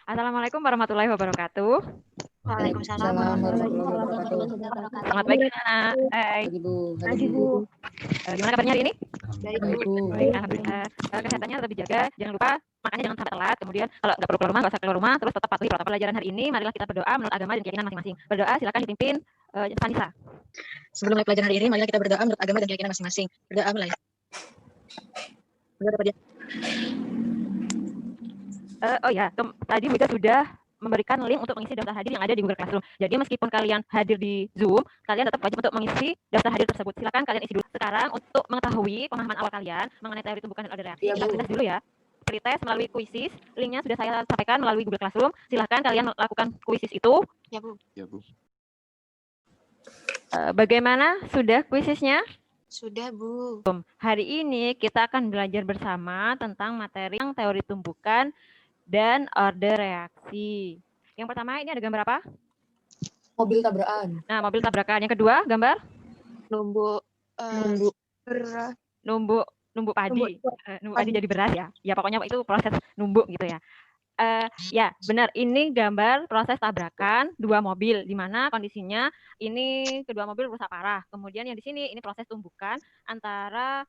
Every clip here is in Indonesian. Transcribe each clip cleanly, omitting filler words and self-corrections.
Assalamualaikum warahmatullahi wabarakatuh. Waalaikumsalam warahmatullahi wabarakatuh. Selamat pagi anak. Hai. Pagi Bu. Pagi Bu. Gimana kabarnya hari ini? Baik Bu. Baik, alhamdulillah. Kesehatannya tetap dijaga, jangan lupa makannya jangan sampai telat. Kemudian kalau nggak perlu keluar rumah, nggak usah keluar rumah. Terus tetap patuhi protokol pelajaran hari ini. Marilah kita berdoa menurut agama dan keyakinan masing-masing. Berdoa silakan dipimpin Vanessa. Sebelum mulai pelajaran hari ini, marilah kita berdoa menurut agama dan keyakinan masing-masing. Berdoa mulai. Berdoa pada Oh ya, tadi Bu Ida sudah memberikan link untuk mengisi daftar hadir yang ada di Google Classroom. Jadi meskipun kalian hadir di Zoom, kalian tetap wajib untuk mengisi daftar hadir tersebut. Silakan kalian isi dulu. Sekarang untuk mengetahui pemahaman awal kalian mengenai teori tumbukan dan order reaksi, kita tes dulu ya. Pretest melalui quizzes, linknya sudah saya sampaikan melalui Google Classroom. Silakan kalian lakukan quizzes itu. Ya Bu. Ya Bu. Bagaimana sudah quizzesnya? Sudah Bu. Hari ini kita akan belajar bersama tentang materi yang teori tumbukan dan order reaksi. Yang pertama ini ada gambar apa? mobil tabrakan. Nah, mobil tabrakan. Yang kedua, gambar Numbuk beras. numbuk padi. Numbuk padi jadi beras ya. Ya pokoknya itu proses numbuk gitu ya. Ya, benar. Ini gambar proses tabrakan dua mobil di mana kondisinya ini kedua mobil rusak parah. Kemudian yang di sini ini proses tumbukan antara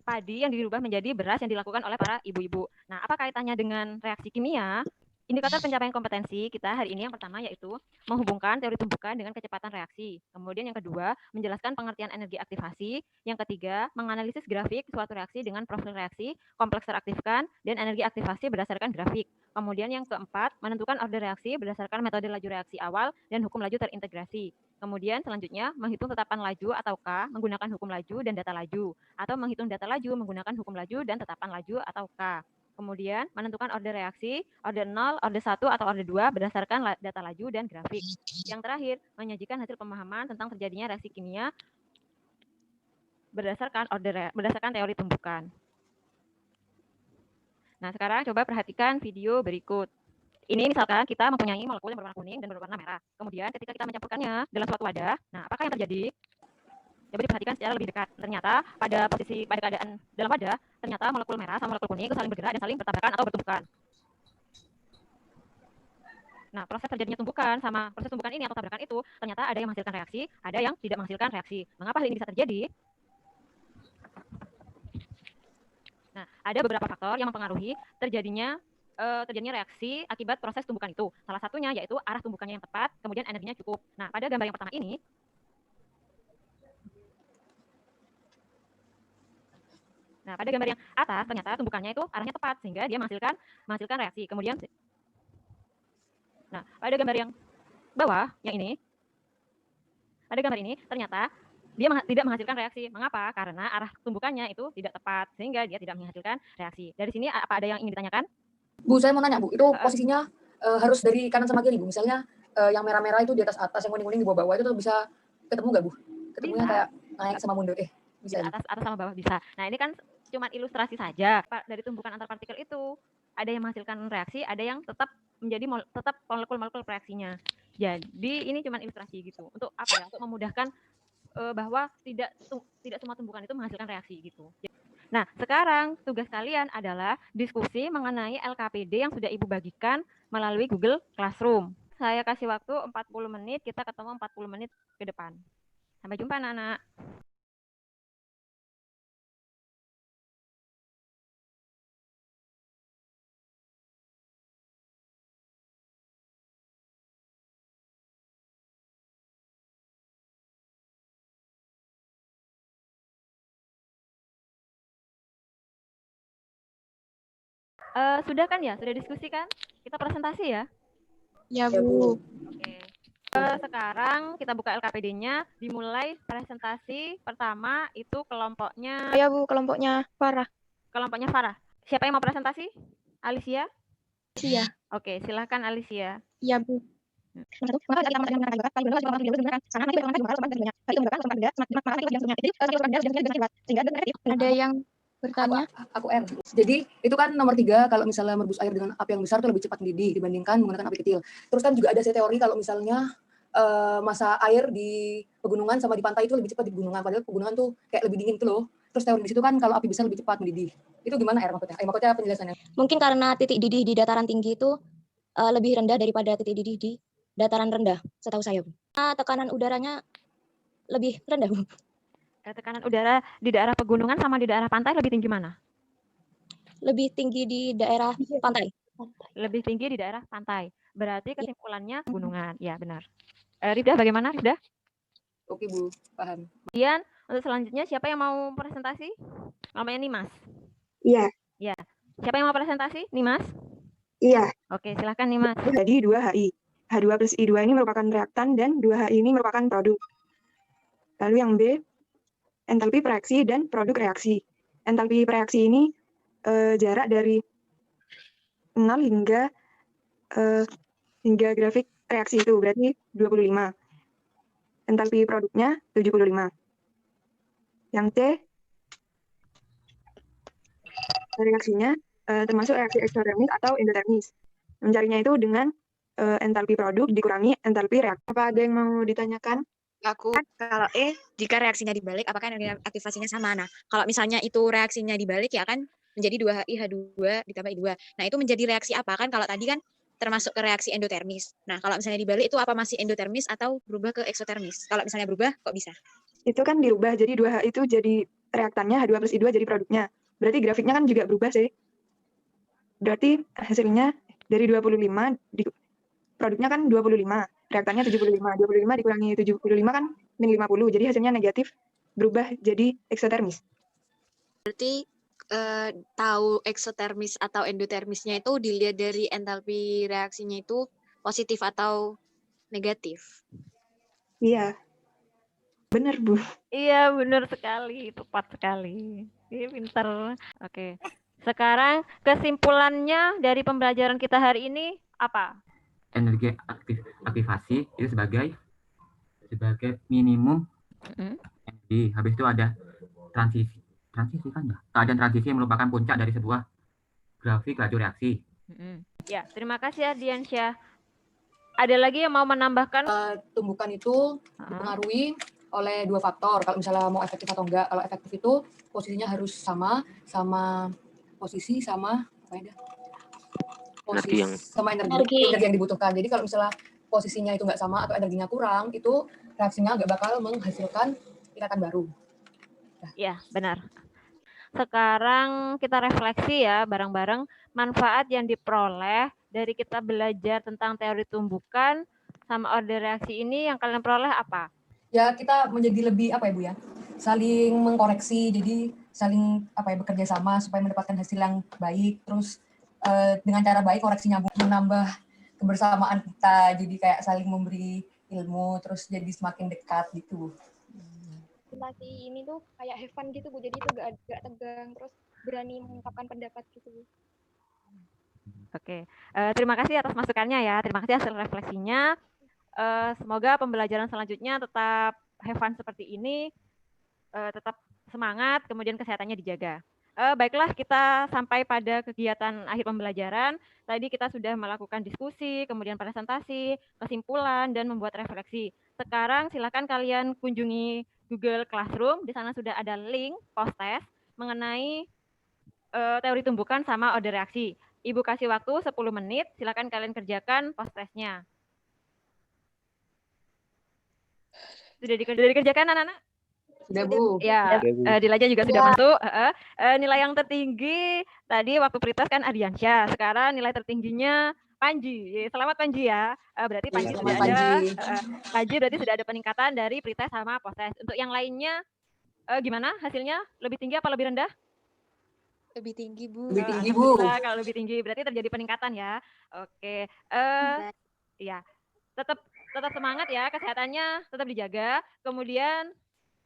padi yang dirubah menjadi beras yang dilakukan oleh para ibu-ibu. Nah, apa kaitannya dengan reaksi kimia? Indikator pencapaian kompetensi kita hari ini yang pertama yaitu menghubungkan teori tumbukan dengan kecepatan reaksi. Kemudian yang kedua, menjelaskan pengertian energi aktivasi. Yang ketiga, menganalisis grafik suatu reaksi dengan profil reaksi, kompleks teraktifkan, dan energi aktivasi berdasarkan grafik. Kemudian yang keempat, menentukan order reaksi berdasarkan metode laju reaksi awal dan hukum laju terintegrasi. Kemudian selanjutnya, menghitung tetapan laju atau K menggunakan hukum laju dan data laju, atau menghitung data laju menggunakan hukum laju dan tetapan laju atau K. Kemudian menentukan order reaksi, order 0, order 1, atau order 2 berdasarkan data laju dan grafik. Yang terakhir, menyajikan hasil pemahaman tentang terjadinya reaksi kimia berdasarkan teori tumbukan. Nah, sekarang coba perhatikan video berikut. Ini misalkan kita mempunyai molekul yang berwarna kuning dan berwarna merah. Kemudian ketika kita mencampurkannya dalam suatu wadah, nah apakah yang terjadi? Coba diperhatikan secara lebih dekat. Ternyata pada keadaan dalam wadah, ternyata molekul merah sama molekul kuning itu saling bergerak dan saling bertabrakan atau bertumbukan. Nah, proses terjadinya tumbukan sama proses tumbukan ini atau tabrakan itu ternyata ada yang menghasilkan reaksi, ada yang tidak menghasilkan reaksi. Mengapa hal ini bisa terjadi? Nah, ada beberapa faktor yang mempengaruhi terjadinya reaksi akibat proses tumbukan itu. Salah satunya yaitu arah tumbukannya yang tepat, kemudian energinya cukup. Nah, pada gambar yang pertama ini, pada gambar yang atas ternyata tumbukannya itu arahnya tepat sehingga dia menghasilkan reaksi. Kemudian, pada gambar yang bawah, yang ini, pada gambar ini ternyata dia tidak menghasilkan reaksi. Mengapa? Karena arah tumbukannya itu tidak tepat sehingga dia tidak menghasilkan reaksi. Dari sini apa ada yang ingin ditanyakan? Bu, saya mau nanya Bu, itu posisinya harus dari kanan sama kiri Bu. Misalnya yang merah-merah itu di atas, yang kuning-kuning di bawah-bawah itu tuh bisa ketemu nggak Bu? Ketemunya kayak naik sama mundur. Bisa atas sama bawah bisa. Nah, ini kan cuma ilustrasi saja. Dari tumbukan antar partikel itu ada yang menghasilkan reaksi, ada yang tetap menjadi tetap molekul-molekul reaksinya. Jadi ini cuma ilustrasi gitu. Untuk apa ya? Untuk memudahkan bahwa tidak semua tumbukan itu menghasilkan reaksi gitu. Nah, sekarang tugas kalian adalah diskusi mengenai LKPD yang sudah Ibu bagikan melalui Google Classroom. Saya kasih waktu 40 menit, kita ketemu 40 menit ke depan. Sampai jumpa anak-anak. Sudah kan ya? Sudah diskusi kan? Kita presentasi ya? Ya Bu. Oke. Sekarang kita buka LKPD-nya. Dimulai presentasi pertama itu kelompoknya. Ya Bu, kelompoknya Farah. Kelompoknya Farah. Siapa yang mau presentasi? Alicia? Iya. Oke, silahkan Alicia. Iya Bu. Ada yang bertanya? Aku M. Jadi itu kan nomor 3 kalau misalnya merebus air dengan api yang besar itu lebih cepat mendidih dibandingkan menggunakan api kecil. Terus kan juga ada teori kalau misalnya masa air di pegunungan sama di pantai itu lebih cepat di pegunungan, padahal pegunungan tuh kayak lebih dingin gitu loh. Terus teori di situ kan kalau api besar lebih cepat mendidih. Itu gimana air maksudnya? Maksudnya penjelasannya. Mungkin karena titik didih di dataran tinggi itu lebih rendah daripada titik didih di dataran rendah, setahu saya, Bu. Tekanan udaranya lebih rendah, Bu. Tekanan udara di daerah pegunungan sama di daerah pantai lebih tinggi mana? Lebih tinggi di daerah pantai. Lebih tinggi di daerah pantai. Berarti kesimpulannya pegunungan. Ya, benar. Rifda bagaimana, Rifda? Oke, Bu. Paham. Kemudian untuk selanjutnya siapa yang mau presentasi? Namanya Nimas. Iya. Ya. Siapa yang mau presentasi? Nimas? Iya. Oke, silakan Nimas. Jadi 2HI. H2 plus I2 ini merupakan reaktan dan 2HI ini merupakan produk. Lalu yang B, entalpi reaksi dan produk reaksi. Entalpi reaksi ini jarak dari 0 hingga grafik reaksi itu, berarti 25. Entalpi produknya 75. Yang C, reaksinya termasuk reaksi eksotermis atau endotermis. Mencarinya itu dengan entalpi produk dikurangi entalpi reaksi. Apa ada yang mau ditanyakan? Aku kalau jika reaksinya dibalik apakah energi aktivasinya sama? Nah, kalau misalnya itu reaksinya dibalik ya kan menjadi 2HI H2 ditambah I2. Nah, itu menjadi reaksi apa kan? Kalau tadi kan termasuk ke reaksi endotermis. Nah, kalau misalnya dibalik itu apa masih endotermis atau berubah ke eksotermis? Kalau misalnya berubah kok bisa? Itu kan dirubah jadi 2H itu jadi reaktannya, H2 plus I2 jadi produknya. Berarti grafiknya kan juga berubah sih. Berarti hasilnya dari 25 produknya kan 25, reaktannya 75. 25 dikurangi 75 kan min 50. Jadi hasilnya negatif, berubah jadi eksotermis. Berarti tahu eksotermis atau endotermisnya itu dilihat dari entalpi reaksinya itu positif atau negatif. Iya. Benar, Bu. Iya, benar sekali. Tepat sekali. Iya, pintar. Oke. Sekarang kesimpulannya dari pembelajaran kita hari ini apa? Energi aktivasi itu sebagai minimum energi. Habis itu ada transisi kan ya? Keadaan transisi yang merupakan puncak dari sebuah grafik laju reaksi. Ya, terima kasih Ardiansyah. Ada lagi yang mau menambahkan? Tumbukan itu dipengaruhi oleh dua faktor. Kalau misalnya mau efektif atau enggak. Kalau efektif itu posisinya harus sama posisi sama apa ya? Sama energi yang dibutuhkan. Jadi kalau misalnya posisinya itu enggak sama atau energinya kurang, itu reaksinya enggak bakal menghasilkan ikatan baru. Ya, benar. Sekarang kita refleksi ya bareng-bareng manfaat yang diperoleh dari kita belajar tentang teori tumbukan sama order reaksi ini yang kalian peroleh apa? Ya, kita menjadi lebih apa ya, Bu ya? Saling mengkoreksi, jadi saling bekerja sama supaya mendapatkan hasil yang baik. Terus dengan cara baik koreksinya menambah kebersamaan kita, jadi kayak saling memberi ilmu, terus jadi semakin dekat gitu. Presentasi ini tuh kayak have fun gitu, Bu. Jadi itu gak tegang, terus berani mengungkapkan pendapat gitu, Bu. Oke, terima kasih atas masukannya ya. Terima kasih hasil refleksinya. Semoga pembelajaran selanjutnya tetap have fun seperti ini, tetap semangat, kemudian kesehatannya dijaga. Baiklah, kita sampai pada kegiatan akhir pembelajaran. Tadi kita sudah melakukan diskusi, kemudian presentasi, kesimpulan, dan membuat refleksi. Sekarang silakan kalian kunjungi Google Classroom. Di sana sudah ada link post-test mengenai teori tumbukan sama order reaksi. Ibu kasih waktu 10 menit, silakan kalian kerjakan post-testnya. Sudah dikerjakan anak-anak? Sudah, Bu. Ya, Dilaja juga sudah masuk. Nilai yang tertinggi tadi waktu pretest kan Ardiansyah. Sekarang nilai tertingginya Panji. Selamat Panji ya. Berarti Panji sudah ada. Panji berarti sudah ada peningkatan dari pretest sama posttest. Untuk yang lainnya gimana hasilnya? Lebih tinggi apa lebih rendah? Lebih tinggi, Bu. Lebih tinggi, Bu. Kalau lebih tinggi berarti terjadi peningkatan ya. Oke. Ya. Tetap semangat ya, kesehatannya tetap dijaga. Kemudian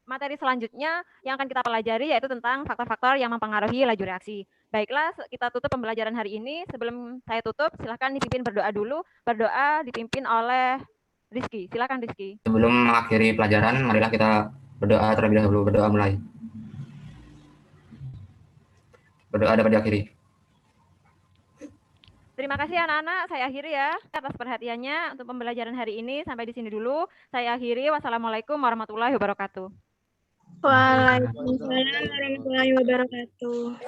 materi selanjutnya yang akan kita pelajari yaitu tentang faktor-faktor yang mempengaruhi laju reaksi. Baiklah, kita tutup pembelajaran hari ini. Sebelum saya tutup, silakan dipimpin berdoa dulu. Berdoa dipimpin oleh Rizky. Silakan Rizky. Sebelum mengakhiri pelajaran, marilah kita berdoa terlebih dahulu. Berdoa mulai. Berdoa dapat diakhiri. Terima kasih anak-anak, saya akhiri ya atas perhatiannya untuk pembelajaran hari ini. Sampai di sini dulu, saya akhiri. Wassalamualaikum warahmatullahi wabarakatuh. Waalaikumsalam warahmatullahi wabarakatuh.